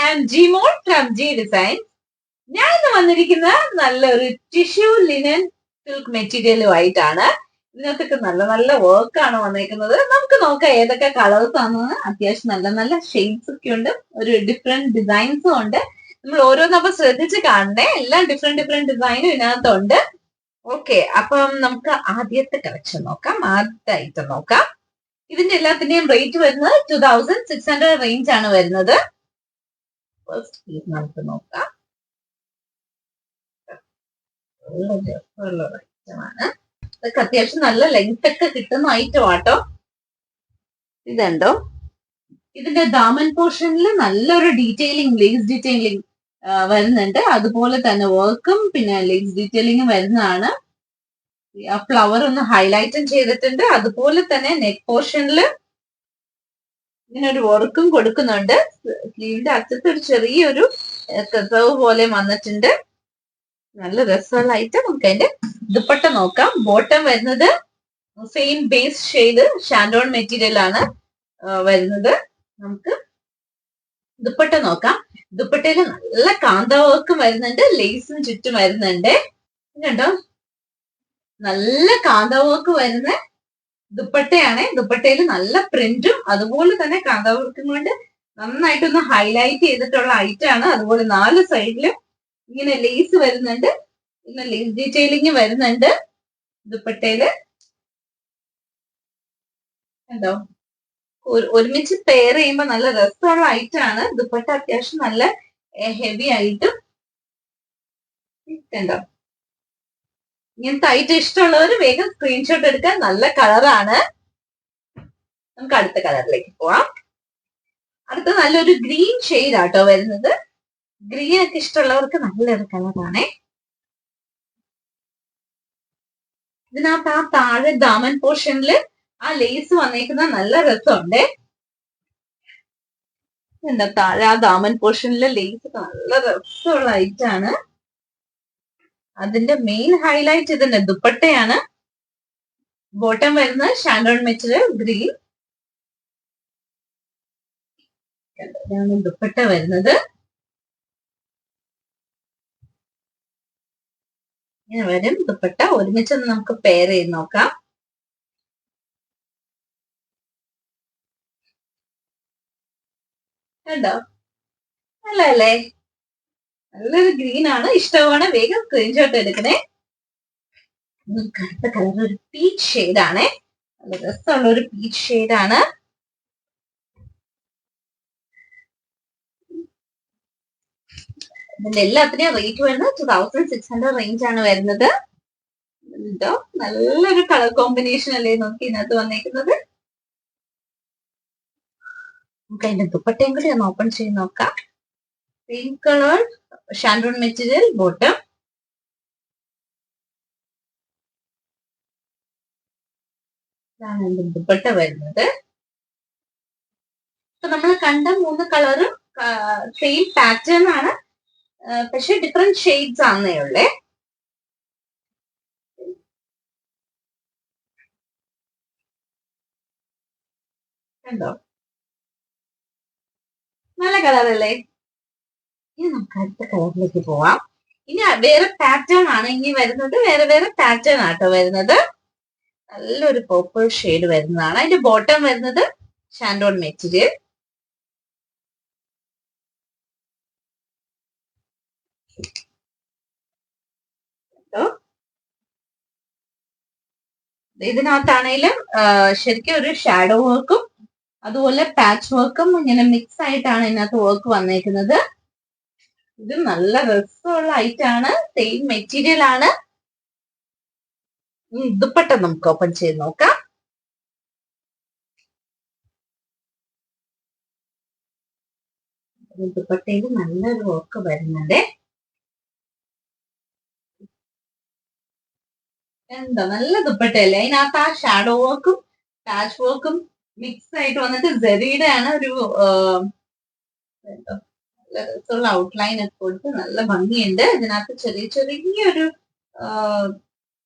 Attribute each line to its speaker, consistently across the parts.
Speaker 1: Am Jimol from G design. ഞാൻ ഇന്ന് വന്നിരിക്കുന്ന നല്ലൊരു ടിഷ്യൂ ലിനൻ സിൽക്ക് മെറ്റീരിയലുമായിട്ടാണ്. ഇതിനകത്തൊക്കെ നല്ല നല്ല വർക്കാണ് വന്നേക്കുന്നത്. നമുക്ക് നോക്കാം ഏതൊക്കെ കളേഴ്സ് ആണെന്ന്. അത്യാവശ്യം നല്ല നല്ല ഷെയ്ഡ്സ് ഒക്കെ ഉണ്ട്, ഒരു ഡിഫറെന്റ് ഡിസൈൻസും ഉണ്ട്. നമ്മൾ ഓരോന്നും അപ്പൊ ശ്രദ്ധിച്ച് കാണണേ, എല്ലാം ഡിഫറെന്റ് ഡിസൈനും ഇതിനകത്തുണ്ട്. ഓക്കെ, അപ്പം നമുക്ക് ആദ്യത്തെ കളക്ഷൻ നോക്കാം. ആദ്യത്തെ ഐറ്റം നോക്കാം. ഇതിന്റെ എല്ലാത്തിന്റെയും റേറ്റ് വരുന്നത് 2600 റേഞ്ച് ആണ് വരുന്നത്. ഫസ്റ്റ് പീസ് നമുക്ക് നോക്കാം. ഐറ്റമാണ് ഇതൊക്കെ, അത്യാവശ്യം നല്ല ലെങ്ത് ഒക്കെ കിട്ടുന്ന ഐറ്റം ആട്ടോ. ഇതുണ്ടോ, ഇതിന്റെ ദാമൻ പോർഷനിൽ നല്ലൊരു ഡീറ്റെയിലിംഗ്, ലേസ് ഡീറ്റെയിലിംഗ് വരുന്നുണ്ട്. അതുപോലെ തന്നെ വർക്കും പിന്നെ ലേസ് ഡീറ്റെയിലിംഗും വരുന്നതാണ്. ആ ഫ്ലവർ ഒന്ന് ഹൈലൈറ്റും ചെയ്തിട്ടുണ്ട്. അതുപോലെ തന്നെ നെക്ക് പോർഷനിൽ ഇങ്ങനെ ഒരു വർക്കും കൊടുക്കുന്നുണ്ട്. സ്ലീവിന്റെ അറ്റത്ത് ഒരു ചെറിയൊരു കസവ് പോലെ വന്നിട്ടുണ്ട്. നല്ല രസമുള്ള ഐറ്റം. നമുക്ക് അതിന്റെ ദുപ്പട്ട നോക്കാം. ബോട്ടം വരുന്നത് സെയിം ബേസ് ഷെയ്ഡ് ഷാൻഡോൺ മെറ്റീരിയൽ ആണ് വരുന്നത്. നമുക്ക് ദുപ്പട്ട നോക്കാം. ദുപ്പട്ടയില് നല്ല കാന്ത വർക്കും വരുന്നുണ്ട്, ലേസും ചുറ്റും വരുന്നുണ്ട്. കണ്ടോ, നല്ല കാന്ത വർക്ക് വരുന്ന ദുപ്പട്ടയാണ്. ദുപ്പട്ടയിൽ നല്ല പ്രിന്റും അതുപോലെ തന്നെ കാന്ത വർക്കും കൊണ്ട് നന്നായിട്ടൊന്ന് ഹൈലൈറ്റ് ചെയ്തിട്ടുള്ള ഐറ്റം ആണ്. അതുപോലെ 4 സൈഡിലും ഇങ്ങനെ ലേസ് വരുന്നുണ്ട്, പിന്നെ ലേസ് ഡീറ്റെയിലിംഗ് വരുന്നുണ്ട് ദുപ്പട്ടയില്. കണ്ടോ, ഒരുമിച്ച് പെയർ ചെയ്യുമ്പോൾ നല്ല രസമുള്ള ഐറ്റം ആണ്. ദുപ്പട്ട അത്യാവശ്യം നല്ല ഹെവി ആയിട്ടും. കണ്ടോ, ഇങ്ങനത്തെ ഐറ്റം ഇഷ്ടമുള്ളവർ വേഗം സ്ക്രീൻഷോട്ട് എടുക്കാൻ. നല്ല കളറാണ്. നമുക്ക് അടുത്ത കളറിലേക്ക് പോവാം. അടുത്ത നല്ലൊരു ഗ്രീൻ ഷെയ്ഡ് ആട്ടോ വരുന്നത്. ഗ്രീൻ ഒക്കെ ഇഷ്ടമുള്ളവർക്ക് നല്ലൊരു കളറാണേ. ഇതിനകത്ത് ആ താഴെ ദാമൻ പോർഷനിൽ ആ ലേസ് വന്നേക്കുന്ന നല്ല രസമുണ്ട്. എന്താ, താഴെ ആ ദാമൻ പോർഷനിലെ ലേസ് നല്ല രസമുള്ള ഐറ്റാണ്. അതിന്റെ മെയിൻ ഹൈലൈറ്റ് ഇതിന്റെ ദുപ്പട്ടയാണ്. ബോട്ടം വരുന്നത് ഷാൻഡോൺ മെറ്റീരിയൽ ഗ്രീൻ. ഇതാണ് ദുപ്പട്ട വരുന്നത്. ഇങ്ങനെ വരും ദുപ്പട്ട. ഒരുമിച്ചൊന്ന് നമുക്ക് പെയർ ചെയ്ത് നോക്കാം. കണ്ടോ, നല്ലല്ലേ? നല്ലൊരു ഗ്രീൻ ആണ്. ഇഷ്ടമാണ് വേഗം സ്ക്രീൻഷോട്ട് എടുക്കണേ. അടുത്ത കളർ ഒരു പീച്ച് ഷെയ്ഡ് ആണേ. നല്ല രസമുള്ള ഒരു പീച്ച് ഷെയ്ഡ് ആണ്. ഇതിന്റെ എല്ലാത്തിനെയും റേറ്റ് വരുന്നത് 2600 റേഞ്ച് ആണ് വരുന്നത്. ഇതോ നല്ലൊരു കളർ കോമ്പിനേഷൻ അല്ലേ നോക്കി ഇതിനകത്ത് വന്നേക്കുന്നത്. നമുക്ക് അതിന്റെ ദുപ്പട്ടയും കൂടി ഒന്ന് ഓപ്പൺ ചെയ്ത് നോക്കാം. പിങ്ക് കളർ ഷാൻഡോൺ മെറ്റീരിയൽ ബോട്ടം. ഇതാണ് അതിന്റെ ദുപ്പട്ട വരുന്നത്. ഇപ്പൊ നമ്മൾ കണ്ട 3 കളറും സെയിം പാറ്റേൺ ആണ്, പക്ഷെ ഡിഫറെന്റ് ഷെയ്ഡ്സ് ആണെന്നേ ഉള്ളേ. കണ്ടോ, നല്ല കളറല്ലേ? ഇനി നമുക്ക് അടുത്ത കളറിലേക്ക് പോവാം. ഇനി വേറെ പാറ്റേൺ ആണ് ഇനി വരുന്നത്. വേറെ പാറ്റേൺ ആട്ടോ വരുന്നത്. നല്ലൊരു പർപ്പിൾ ഷെയ്ഡ് വരുന്നതാണ്. അതിന്റെ ബോട്ടം വരുന്നത് ഷാൻഡോൺ മെറ്റീരിയൽ. ഇതിനകത്താണേലും ശരിക്കും ഒരു ഷാഡോ വർക്കും അതുപോലെ പാച്ച് വർക്കും ഇങ്ങനെ മിക്സ് ആയിട്ടാണ് ഇതിനകത്ത് വർക്ക് വന്നേക്കുന്നത്. ഇത് നല്ല രസമുള്ള ഐറ്റാണ്. സെയിം മെറ്റീരിയൽ ആണ്. ദുപ്പട്ട നമുക്ക് ഓപ്പൺ ചെയ്ത് നോക്കാം. ദുപ്പട്ടയിൽ നല്ലൊരു വർക്ക് വരുന്നുണ്ട്. എന്താ നല്ല ദുപ്പട്ടയല്ലേ? അതിനകത്ത് ആ ഷാഡോ വർക്കും പാച്ച് വർക്കും മിക്സ് ആയിട്ട് വന്നിട്ട് ജെറിയുടെ ആണ് ഒരു നല്ല രസമുള്ള ഔട്ട്ലൈൻ ഒക്കെ കൊടുത്ത് നല്ല ഭംഗിയുണ്ട്. ഇതിനകത്ത് ചെറിയൊരു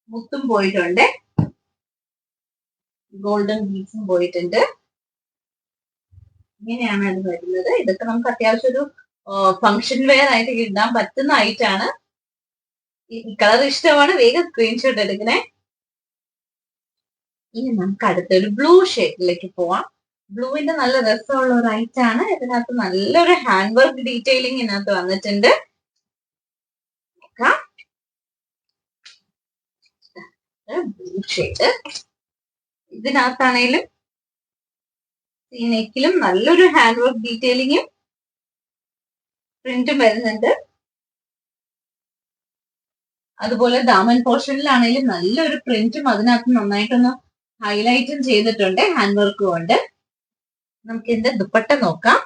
Speaker 1: മുത്തും പോയിട്ടുണ്ട്, ഗോൾഡൻ ബീഡ്സും പോയിട്ടുണ്ട്. ഇങ്ങനെയാണ് അത് വരുന്നത്. ഇതൊക്കെ നമുക്ക് അത്യാവശ്യം ഒരു ഫംഗ്ഷൻ വെയർ ആയിട്ട് ഇടാൻ പറ്റുന്ന ഐറ്റാണ്. ഈ കളർ ഇഷ്ടമാണ്, വേഗം സ്ക്രീൻഷോട്ട് എടുക്കണേ. ഇനി നമുക്ക് അടുത്തൊരു ബ്ലൂ ഷെയ്ഡിലേക്ക് പോവാം. ബ്ലൂവിന്റെ നല്ല രസമുള്ള ഒരു ഐറ്റാണ്. ഇതിനകത്ത് നല്ലൊരു ഹാൻഡ് വർക്ക് ഡീറ്റെയിലിംഗ് ഇതിനകത്ത് വന്നിട്ടുണ്ട്. ബ്ലൂ ഷെയ്ഡ് ഇതിനകത്താണേലും ഈ നെക്കിലും നല്ലൊരു ഹാൻഡ് വർക്ക് ഡീറ്റെയിലിങ്ങും പ്രിന്റും വരുന്നുണ്ട്. അതുപോലെ ദാമൻ പോർഷനിലാണെങ്കിലും നല്ലൊരു പ്രിന്റും അതിനകത്ത് നന്നായിട്ടൊന്ന് ഹൈലൈറ്റും ചെയ്തിട്ടുണ്ട് ഹാൻഡ് വർക്ക് കൊണ്ട്. നമുക്ക് ഇതിന്റെ ദുപ്പട്ട നോക്കാം.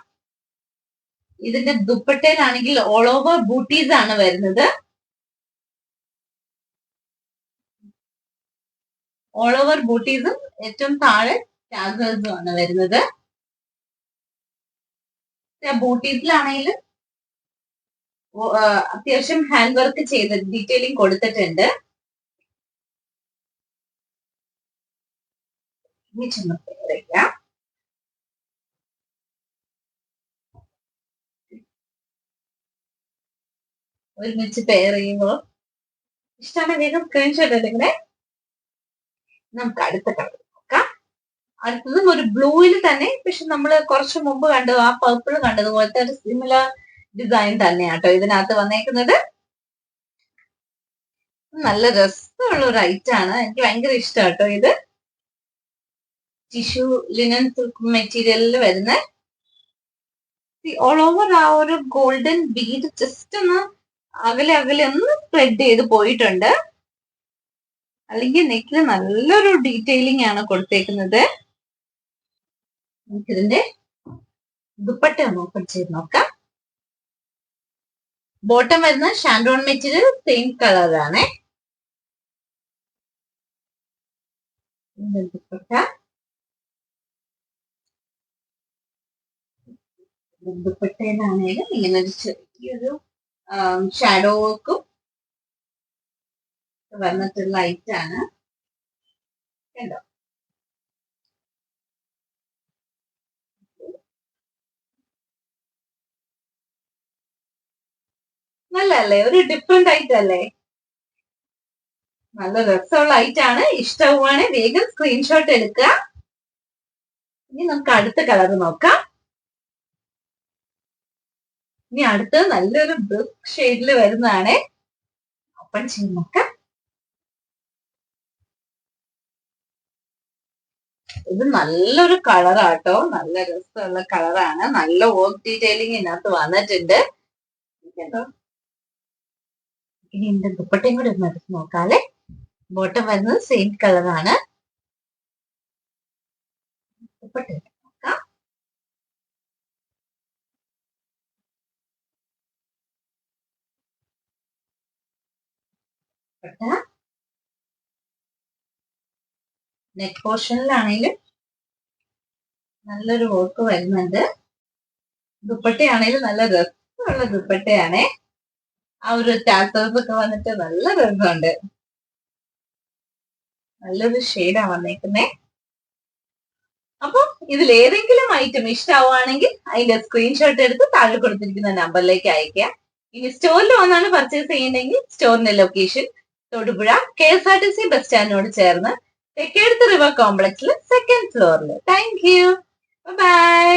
Speaker 1: ഇതിന്റെ ദുപ്പട്ടയിലാണെങ്കിൽ ഓൾ ഓവർ ബൂട്ടീസ് ആണ് വരുന്നത്. ഓൾ ഓവർ ബൂട്ടീസും ഏറ്റവും താഴെ ടാസേഴ്സും ആണ് വരുന്നത്. ബൂട്ടീസിലാണെങ്കിലും അത്യാവശ്യം ഹാൻഡ് വർക്ക് ചെയ്ത് ഡീറ്റെയിലിംഗ് കൊടുത്തിട്ടുണ്ട്. ഒരുമിച്ച് പെയർ ചെയ്യുമ്പോൾ ഇഷ്ടമാണ്, വേഗം സ്ക്രീൻഷോട്ട് എടുക്കണേ. നമുക്ക് അടുത്ത കളർ നോക്കാം. അടുത്തതും ഒരു ബ്ലൂവിൽ തന്നെ, പക്ഷെ നമ്മൾ കുറച്ച് മുമ്പ് കണ്ടു ആ പർപ്പിൾ കണ്ടതുപോലത്തെ ഒരു സിമിലർ ഡിസൈൻ തന്നെയാട്ടോ ഇതിനകത്ത് വന്നേക്കുന്നത്. നല്ല രസമുള്ള ഒരു ഐറ്റാണ്, എനിക്ക് ഭയങ്കര ഇഷ്ടമാട്ടോ ഇത്. ടിഷ്യൂ ലിനൻ സിൽക്ക് മെറ്റീരിയലിൽ വരുന്ന ഓൾ ഓവർ ആ ഒരു ഗോൾഡൻ ബീഡ് ജസ്റ്റ് ഒന്ന് അകലെ അകലെ ഒന്ന് സ്പ്രെഡ് ചെയ്ത് പോയിട്ടുണ്ട്. അല്ലെങ്കിൽ നെക്കിൽ നല്ലൊരു ഡീറ്റെയിലിംഗ് ആണ് കൊടുത്തേക്കുന്നത്. നമുക്കിതിന്റെ ദുപ്പട്ട ഒന്ന് ഓപ്പൺ ചെയ്ത് നോക്കാം. ബോട്ടം വരുന്ന ഷാൻഡോൺ മെറ്റീരിയൽ സെയിം കളറാണ്. ദുപ്പട്ട ദുപ്പട്ടയിലാണേലും ഇങ്ങനെ ഒരു ചെറിയൊരു ഷാഡോ വർക്കും വന്നിട്ടുള്ള ഐറ്റാണ്. കണ്ടോ, നല്ലല്ലേ, ഒരു ഡിഫറെന്റ് ഐറ്റം അല്ലേ, നല്ല രസമുള്ള ഐറ്റാണ്. ഇഷ്ടവുമാണ്, വേഗം സ്ക്രീൻഷോട്ട് എടുക്കുക. ഇനി നമുക്ക് അടുത്ത കളർ നോക്കാം. ഇനി അടുത്തത് നല്ലൊരു ബ്രിക്ക് ഷെയ്ഡിൽ വരുന്നതാണ്. ഓപ്പൺ ചെയ്ത് നോക്കാം. ഇത് നല്ലൊരു കളറാട്ടോ, നല്ല രസമുള്ള കളറാണ്. നല്ല വർക്ക് ഡീറ്റെയിലിംഗ് ഇതിനകത്ത് വന്നിട്ടുണ്ട്. ഇനി എന്റെ ദുപ്പട്ടയും കൂടെ ഒന്ന് എടുത്ത് നോക്കാല്ലേ. ബോട്ടം വരുന്നത് സെയിം കളറാണ്. ദുപ്പട്ട നോക്കാം. നെക്ക് പോർഷനിലാണെങ്കിലും നല്ലൊരു വർക്ക് വരുന്നുണ്ട്. ദുപ്പട്ടയാണെങ്കിലും നല്ല രസമുള്ള ദുപ്പട്ടയാണ്. ആ ഒരു ടാസേഴ്സ് ഒക്കെ വന്നിട്ട് നല്ല രസമുണ്ട്. നല്ലൊരു ഷെയ്ഡാ വന്നേക്കുന്നേ. അപ്പൊ ഇതിൽ ഏതെങ്കിലും ഐറ്റം ഇഷ്ടമാവുകയാണെങ്കിൽ അതിന്റെ സ്ക്രീൻഷോട്ട് എടുത്ത് താഴെ കൊടുത്തിരിക്കുന്ന നമ്പറിലേക്ക് അയക്കുക. ഇനി സ്റ്റോറിൽ വന്നാണ് പർച്ചേസ് ചെയ്യണമെങ്കിൽ സ്റ്റോറിന്റെ ലൊക്കേഷൻ തൊടുപുഴ KSRTC ബസ് സ്റ്റാൻഡിനോട് ചേർന്ന് തെക്കേടത്ത് റിവർ കോംപ്ലക്സിൽ 2nd floor. Thank you, by.